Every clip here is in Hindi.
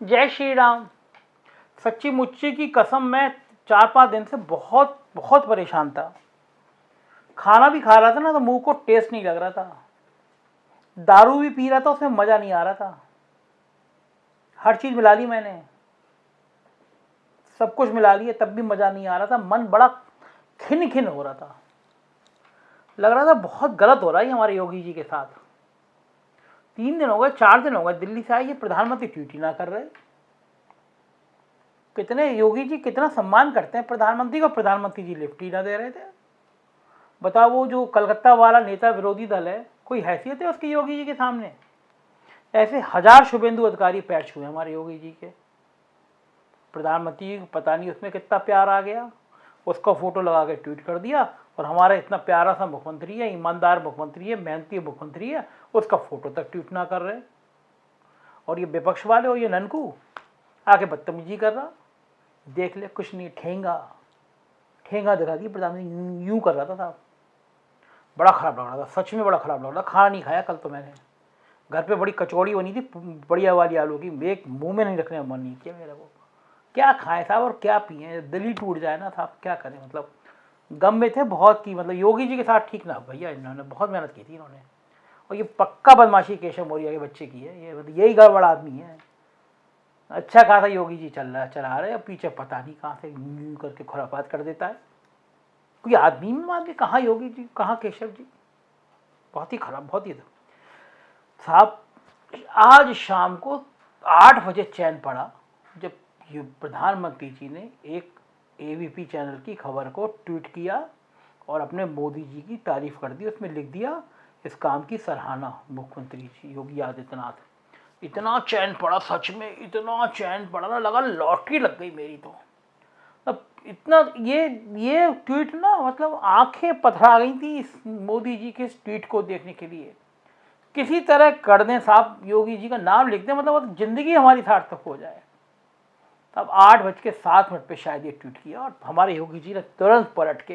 जय श्री राम। सच्ची मुच्ची की कसम, मैं 4-5 दिन से बहुत बहुत परेशान था। खाना भी खा रहा था ना तो मुंह को टेस्ट नहीं लग रहा था। दारू भी पी रहा था, उसमें मज़ा नहीं आ रहा था। हर चीज़ मिला ली मैंने, सब कुछ मिला लिया, तब भी मज़ा नहीं आ रहा था। मन बड़ा खिन खिन हो रहा था। लग रहा था बहुत गलत हो रहा है हमारे योगी जी के साथ। 3 दिन हो गए, 4 दिन हो गए दिल्ली से आए, ये प्रधानमंत्री ट्वीट ही ना कर रहे। कितने योगी जी कितना सम्मान करते हैं प्रधानमंत्री को, प्रधानमंत्री जी लिफ्ट ही ना दे रहे थे। बताओ, वो जो कलकत्ता वाला नेता विरोधी दल है, कोई हैसियत है उसकी योगी जी के सामने? ऐसे हजार शुभेंदु अधिकारी पैर छुए हमारे योगी जी के। प्रधानमंत्री को पता नहीं उसमें कितना प्यार आ गया, उसका फोटो लगा के ट्वीट कर दिया। और हमारा इतना प्यारा सा मुख्यमंत्री है, ईमानदार मुख्यमंत्री है, मेहनती मुख्यमंत्री है, उसका फोटो तक ट्वीट ना कर रहे। और ये विपक्ष वाले हो, ये ननकू आके बदतमीजी कर रहा। देख ले, कुछ नहीं, ठेंगा ठेंगा दिखा दी प्रधानमंत्री, यूं कर रहा था साहब। बड़ा खराब लग रहा था, सच में बड़ा खराब लग रहा था। खाना नहीं खाया कल तो मैंने। घर पे बड़ी कचौड़ी बनी थी बढ़िया वाली आलू की, एक मुंह में नहीं रखने का मन नहीं किया मेरे को। क्या खाएं साहब और क्या पिए, दिल ही टूट जाए ना साहब, क्या करें। मतलब गम में थे बहुत की, मतलब योगी जी के साथ ठीक ना भैया, इन्होंने बहुत मेहनत की थी इन्होंने। और ये पक्का बदमाशी केशव मौर्य के बच्चे की है, ये मतलब यही गड़बड़ आदमी है। अच्छा खासा योगी जी चला रहे, पीछे पता नहीं कहाँ से यूं करके खुरापात कर देता है। कोई आदमी में मान के, कहाँ योगी जी कहाँ केशव जी, बहुत ही खराब, बहुत ही साहब। आज शाम को 8 बजे चैन पड़ा जब प्रधानमंत्री जी ने एक एबीपी चैनल की खबर को ट्वीट किया और अपने मोदी जी की तारीफ कर दी। उसमें लिख दिया, इस काम की सराहना मुख्यमंत्री जी योगी आदित्यनाथ। इतना चैन पड़ा, सच में इतना चैन पड़ा ना, लगा लॉटरी लग गई मेरी तो। अब इतना ये ट्वीट ना, मतलब आंखें पथरा गई थी इस मोदी जी के इस ट्वीट को देखने के लिए। किसी तरह कर दें साहब, योगी जी का नाम लिख दें, मतलब जिंदगी हमारी सार्थक हो जाए। तब 8:07 पे शायद ये ट्वीट किया और हमारे योगी जी ने तुरंत पलट के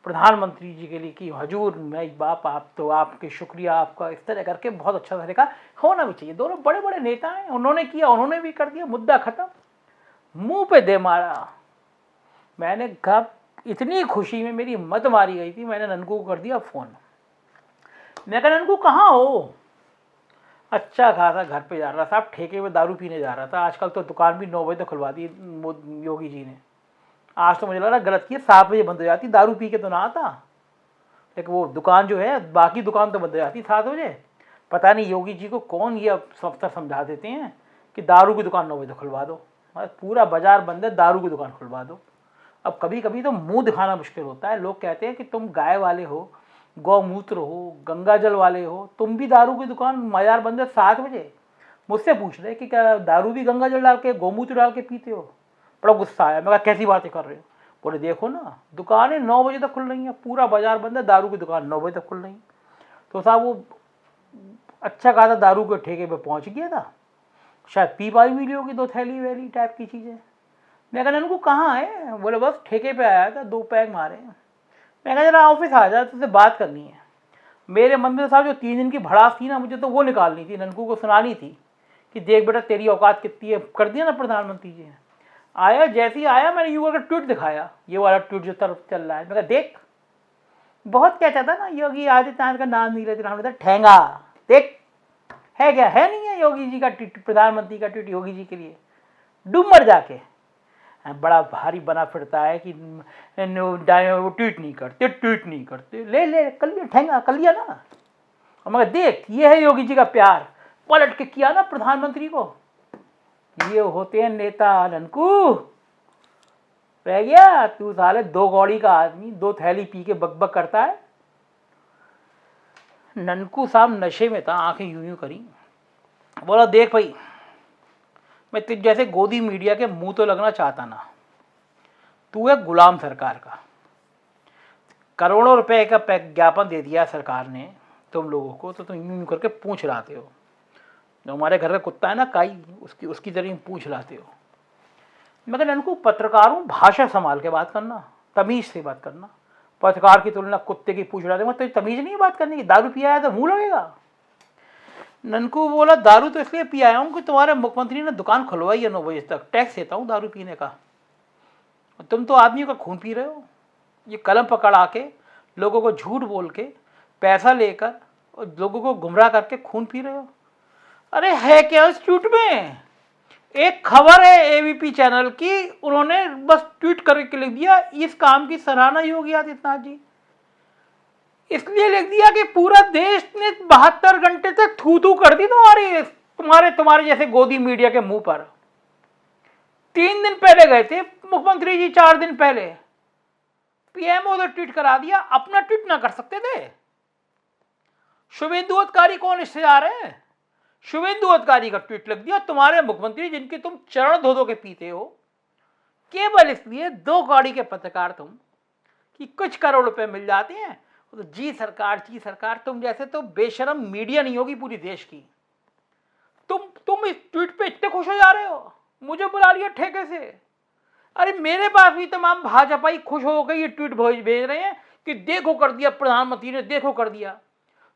प्रधानमंत्री जी के लिए कि हजूर मैं बाप, आप तो आपके शुक्रिया आपका, इस तरह करके बहुत अच्छा तरीका होना भी चाहिए। दोनों बड़े बड़े नेता हैं, उन्होंने किया, उन्होंने भी कर दिया, मुद्दा खत्म, मुंह पे दे मारा। मैंने कहा, इतनी खुशी में मेरी मत मारी गई थी, मैंने ननकू को कर दिया फ़ोन। मैं कहा, ननकू कहाँ हो? अच्छा खासा घर पे जा रहा साहब, ठेके में दारू पीने जा रहा था। आजकल तो दुकान भी 9 बजे तक खुलवा दी योगी जी ने। आज तो मुझे लग रहा गलत किया, 7 बजे बंद हो जाती, दारू पी के तो ना आता। लेकिन वो दुकान जो है, बाकी दुकान तो बंद हो जाती 7 बजे। पता नहीं योगी जी को कौन ये अफसर समझा देते हैं कि दारू की दुकान 9 बजे तक खुलवा दो। पूरा बाजार बंद है, दारू की दुकान खुलवा दो। अब कभी कभी तो मुंह दिखाना मुश्किल होता है। लोग कहते हैं कि तुम गाय वाले हो, गौमूत्र हो, गंगा जल वाले हो, तुम भी दारू की दुकान बाजार बंद है 7 बजे। मुझसे पूछ रहे कि क्या दारू भी गंगा जल डाल के, गौमूत्र डाल के पीते हो? बड़ा गुस्सा आया। मैं कहा, कैसी बातें कर रहे हो? बोले, देखो ना, दुकानें 9 बजे तक खुल रही हैं, पूरा बाजार बंद है, दारू की दुकान 9 बजे तक खुल रही है। तो साहब वो अच्छा खासा दारू के ठेके पे पहुंच गया था, शायद पी पाई भी होगी 2 थैली वैली टाइप की चीज़ें। मैं कहा, उनको कहाँ है? बोले, बस ठेके पे आया था, 2 पैग मारे। मैं कहा, जरा ऑफिस आ जा, तुझसे बात करनी है। मेरे मन में तो साहब जो 3 दिन की भड़ास थी ना, मुझे तो वो निकालनी थी, ननकू को सुनानी थी कि देख बेटा तेरी औकात कितनी है। कर दिया ना प्रधानमंत्री जी ने। आया, जैसे ही आया मैंने यू का ट्वीट दिखाया, ये वाला ट्वीट जो तरफ चल रहा है। मैं कहा, देख, बहुत क्या चाहता ना योगी आदित्यनाथ का नाम नहीं लेते, नाम लेता ठेंगा। देख, है क्या? है नहीं है योगी जी का ट्वीट, प्रधानमंत्री का ट्वीट योगी जी के लिए। डूब मर जाके बड़ा भारी बना फिरता है कि वो ट्वीट नहीं करते, ट्वीट नहीं करते। ले ले, कर लिया ठेंगा, कर लिया ना। और मगर देख, ये है योगी जी का प्यार, पलट के किया ना प्रधानमंत्री को। ये होते हैं नेता। ननकू रह गया तू, साले 2 कौड़ी का आदमी, 2 थैली पी के बकबक करता है। ननकू साहब नशे में था, आंखें यूं यूं करी। बोला, देख भाई, मैं तुझ जैसे गोदी मीडिया के मुंह तो लगना चाहता ना। तू है गुलाम सरकार का, करोड़ों रुपए का ज्ञापन दे दिया सरकार ने तुम लोगों को, तो तुम यूं करके पूछ लाते हो। जो हमारे घर का कुत्ता है ना काई, उसकी जरिए पूछ लाते हो। मगर इनको पत्रकारों भाषा संभाल के बात करना, तमीज से बात करना। पत्रकार की तुलना कुत्ते की पूछ लाते, तो तमीज नहीं बात करने की। दारू पिया है तो मुंह लगेगा। ननकू बोला दारू तो इसलिए पी आया हूँ कि तुम्हारे मुख्यमंत्री ने दुकान खुलवाई है 9 बजे तक, टैक्स देता हूँ दारू पीने का, तुम तो आदमियों का खून पी रहे हो। ये कलम पकड़ आके लोगों को झूठ बोल के पैसा लेकर और लोगों को गुमराह करके खून पी रहे हो। अरे है क्या उस ट्वीट में? एक खबर है एबीपी चैनल की, उन्होंने बस ट्वीट करके लिख दिया इस काम की सराहना योगी आदित्यनाथ जी। इसलिए लिख दिया कि पूरा देश ने 72 घंटे तक थू थू कर दी तुम्हारे जैसे गोदी मीडिया के मुंह पर। 3 दिन पहले गए थे मुख्यमंत्री जी, 4 दिन पहले पीएमओ तो ट्वीट करा दिया, अपना ट्वीट ना कर सकते थे? शुभेंदु अधिकारी कौन रिश्तेदार है? शुभेंदु अधिकारी का ट्वीट लग दिया, तुम्हारे मुख्यमंत्री जिनके तुम चरण धो धो के पीते हो, केवल इसलिए 2 गाड़ी के पत्रकार तुम कि कुछ करोड़ रुपए मिल जाते हैं तो जी सरकार। तुम जैसे तो बेशरम मीडिया नहीं होगी पूरी देश की। तुम इस ट्वीट पे इतने खुश हो जा रहे हो, मुझे बुला लिया ठेके से। अरे मेरे पास भी तमाम भाजपाई खुश हो गई ये ट्वीट भेज रहे हैं कि देखो कर दिया प्रधानमंत्री ने, देखो कर दिया।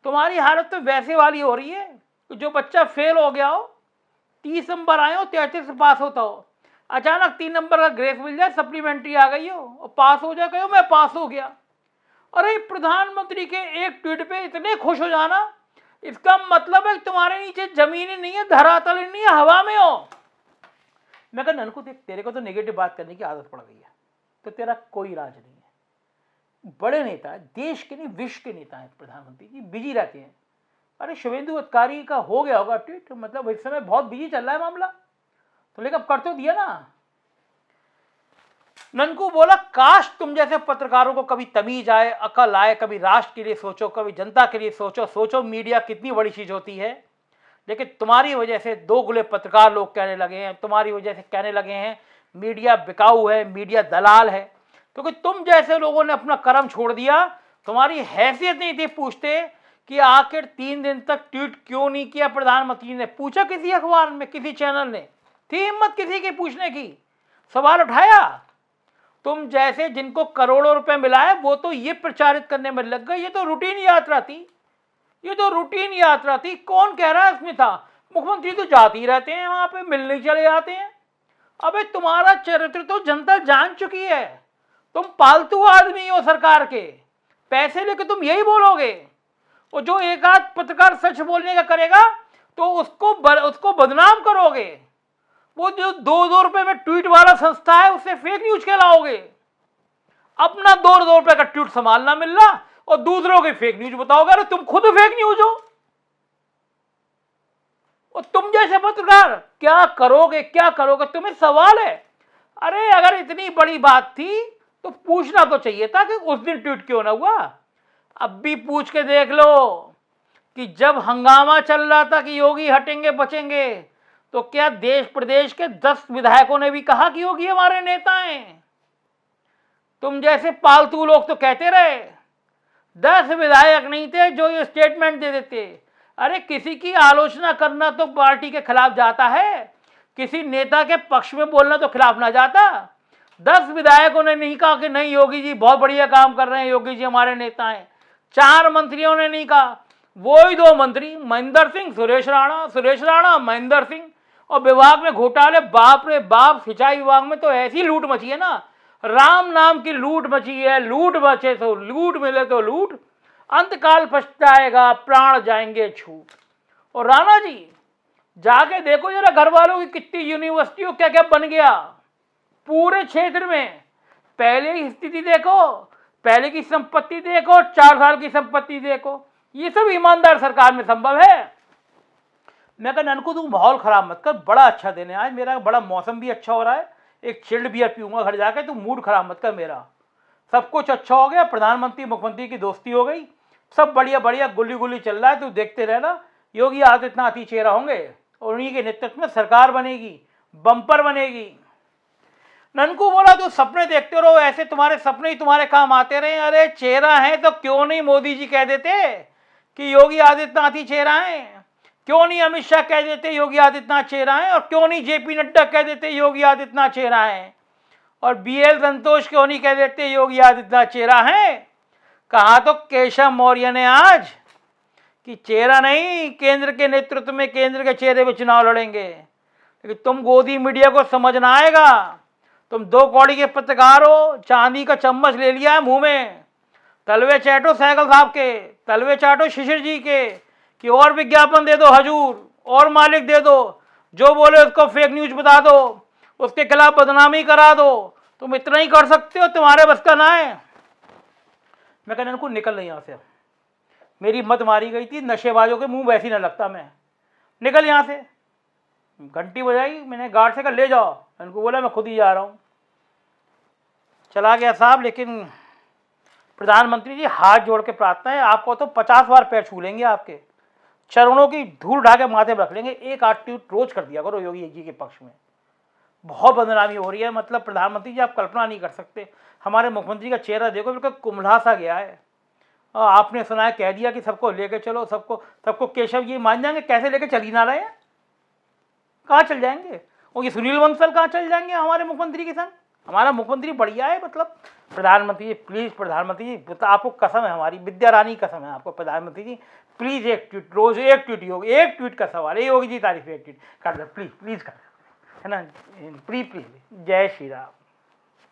तुम्हारी हालत तो वैसे वाली हो रही है कि जो बच्चा फेल हो गया हो, 30 नंबर आए हो, 33 से पास होता हो, अचानक 3 नंबर का ग्रेस मिल जाए, सप्लीमेंट्री आ गई हो और पास हो जाए, कहो मैं पास हो गया। अरे प्रधानमंत्री के एक ट्वीट पे इतने खुश हो जाना, इसका मतलब है तुम्हारे नीचे जमीन ही नहीं है, धरातल ही नहीं है, हवा में हो। मैं कहा ननकू देख, तेरे को तो नेगेटिव बात करने की आदत पड़ गई है, तो तेरा कोई इलाज नहीं है। बड़े नेता, देश के नहीं विश्व के नेता हैं प्रधानमंत्री जी, बिजी रहते हैं। अरे शुभेंदु अधिकारी का हो गया होगा ट्वीट, मतलब इस समय बहुत बिजी चल रहा है मामला, तो लेकिन अब कर तो दिया ना। ननकू बोला काश तुम जैसे पत्रकारों को कभी तमीज आए, अकल आए, कभी राष्ट्र के लिए सोचो, कभी जनता के लिए सोचो मीडिया कितनी बड़ी चीज होती है। लेकिन तुम्हारी वजह से 2 गुले पत्रकार लोग कहने लगे हैं, तुम्हारी वजह से कहने लगे हैं मीडिया बिकाऊ है, मीडिया दलाल है, क्योंकि तुम जैसे लोगों ने अपना कर्म छोड़ दिया। तुम्हारी हैसियत नहीं थी पूछते कि आखिर 3 दिन तक ट्वीट क्यों नहीं किया प्रधानमंत्री ने। पूछा किसी अखबार में, किसी चैनल ने थी हिम्मत किसी की पूछने की? सवाल उठाया? तुम जैसे जिनको करोड़ों रुपए मिला है वो तो ये प्रचारित करने में लग गए ये तो रूटीन यात्रा थी, ये तो रूटीन यात्रा थी। कौन कह रहा है इसमें था? मुख्यमंत्री तो जाते ही रहते हैं, वहां पे मिलने चले जाते हैं। अबे तुम्हारा चरित्र तो जनता जान चुकी है, तुम पालतू आदमी हो सरकार के, पैसे लेके तुम यही बोलोगे। और जो एक आध पत्रकार सच बोलने का करेगा तो उसको बदनाम करोगे। वो जो 2-2 रुपए में ट्वीट वाला संस्था है उससे फेक न्यूज कहलाओगे। अपना 2-2 रुपए का ट्वीट संभालना मिल रहा और दूसरों के फेक न्यूज बताओगे। अरे तुम खुद फेक न्यूज हो। और तुम जैसे पत्रकार क्या करोगे, क्या करोगे, तुम्हें सवाल है। अरे अगर इतनी बड़ी बात थी तो पूछना तो चाहिए था कि उस दिन ट्वीट क्यों ना हुआ। अब भी पूछ के देख लो कि जब हंगामा चल रहा था कि योगी हटेंगे बचेंगे, तो क्या देश प्रदेश के 10 विधायकों ने भी कहा कि योगी हमारे नेता हैं? तुम जैसे पालतू लोग तो कहते रहे। 10 विधायक नहीं थे जो ये स्टेटमेंट दे देते। अरे किसी की आलोचना करना तो पार्टी के खिलाफ जाता है, किसी नेता के पक्ष में बोलना तो खिलाफ ना जाता। 10 विधायकों ने नहीं कहा कि नहीं योगी जी बहुत बढ़िया काम कर रहे हैं, योगी जी हमारे नेता हैं। 4 मंत्रियों ने नहीं कहा, वो ही 2 मंत्री महेंद्र सिंह, सुरेश राणा महेंद्र सिंह। और विभाग में घोटाले, बाप रे बाप, सिंचाई विभाग में तो ऐसी लूट मची है ना, राम नाम की लूट मची है। लूट बचे तो लूट, मिले तो लूट, अंतकाल पछताएगा प्राण जाएंगे छूट। और राणा जी जाके देखो जरा घर वालों की कितनी यूनिवर्सिटियों क्या क्या बन गया पूरे क्षेत्र में। पहले की स्थिति देखो, पहले की संपत्ति देखो, 4 साल की संपत्ति देखो, ये सब ईमानदार सरकार में संभव है। मैं कहा ननकू तू माहौल खराब मत कर, बड़ा अच्छा दिन है आज मेरा, बड़ा मौसम भी अच्छा हो रहा है, एक चिल्ड बियर पीऊंगा घर जाके, तू मूड खराब मत कर मेरा। सब कुछ अच्छा हो गया, प्रधानमंत्री मुख्यमंत्री की दोस्ती हो गई, सब बढ़िया बढ़िया गुल्ली गुल्ली चल रहा है, तू देखते रहना। योगी आदित्यनाथ ही चेहरा होंगे और उन्हीं के नेतृत्व में सरकार बनेगी, बम्पर बनेगी। ननकू बोला तो सपने देखते रहो, ऐसे तुम्हारे सपने ही तुम्हारे काम आते रहे। अरे चेहरा है तो क्यों नहीं मोदी जी कह देते कि योगी आदित्यनाथ ही चेहरा है? क्यों नहीं अमित शाह कह देते योगी आदित्यनाथ चेहरा है? और क्यों नहीं जेपी नड्डा कह देते योगी आदित्यनाथ चेहरा है? और BL संतोष क्यों नहीं कह देते योगी आदित्यनाथ चेहरा है? कहा तो केशव मौर्य ने आज कि चेहरा नहीं, केंद्र के नेतृत्व में केंद्र के चेहरे पे चुनाव लड़ेंगे। लेकिन तुम गोदी मीडिया को समझना आएगा। तुम 2 कौड़ी के पत्रकार हो, चांदी का चम्मच ले लिया है मुंह में, तलवे चाटो सहगल साहब के, तलवे चाटो शिशिर जी के, कि और विज्ञापन दे दो हजूर, और मालिक दे दो, जो बोले उसको फेक न्यूज बता दो, उसके खिलाफ बदनामी करा दो। तुम इतना ही कर सकते हो, तुम्हारे बस का ना है। मैं कहना इनको निकल नहीं यहाँ से। मेरी मत मारी गई थी, नशेबाजों के मुंह वैसे ही ना लगता मैं, निकल यहाँ से। घंटी बजाई, मैंने गार्ड से कहा ले जाओ, इनको बोला मैं खुद ही जा रहा हूँ। चला गया साहब। लेकिन प्रधानमंत्री जी हाथ जोड़ के प्रार्थना है, आपको तो 50 बार पैर छू लेंगे, आपके चरणों की धूल ढा के माथे पर रख लेंगे। एक आध ट्वीट रोज कर दिया करो योगी जी के पक्ष में। बहुत बदनामी हो रही है। मतलब प्रधानमंत्री जी आप कल्पना नहीं कर सकते, हमारे मुख्यमंत्री का चेहरा देखो, बिल्कुल कुम्हला सा गया है। आपने सुना है, कह दिया कि सबको लेके चलो, सबको केशव जी मान जाएंगे, कैसे लेके चल ही ना रहे हैं, कहाँ चल जाएंगे? और ये सुनील बंसल कहाँ चल जाएंगे हमारे मुख्यमंत्री के संग? हमारा मुख्यमंत्री बढ़िया है। मतलब प्रधानमंत्री जी प्लीज़, प्रधानमंत्री जी आपको कसम है, हमारी विद्या रानी कसम है आपको, प्रधानमंत्री जी प्लीज़ एक ट्वीट, रोज एक ट्वीट, योगी एक ट्वीट का सवाल है, योगी जी तारीफ एक ट्वीट कर दो प्लीज़, प्लीज़ कर दो, है ना, प्लीज़ प्लीज़। जय श्री राम।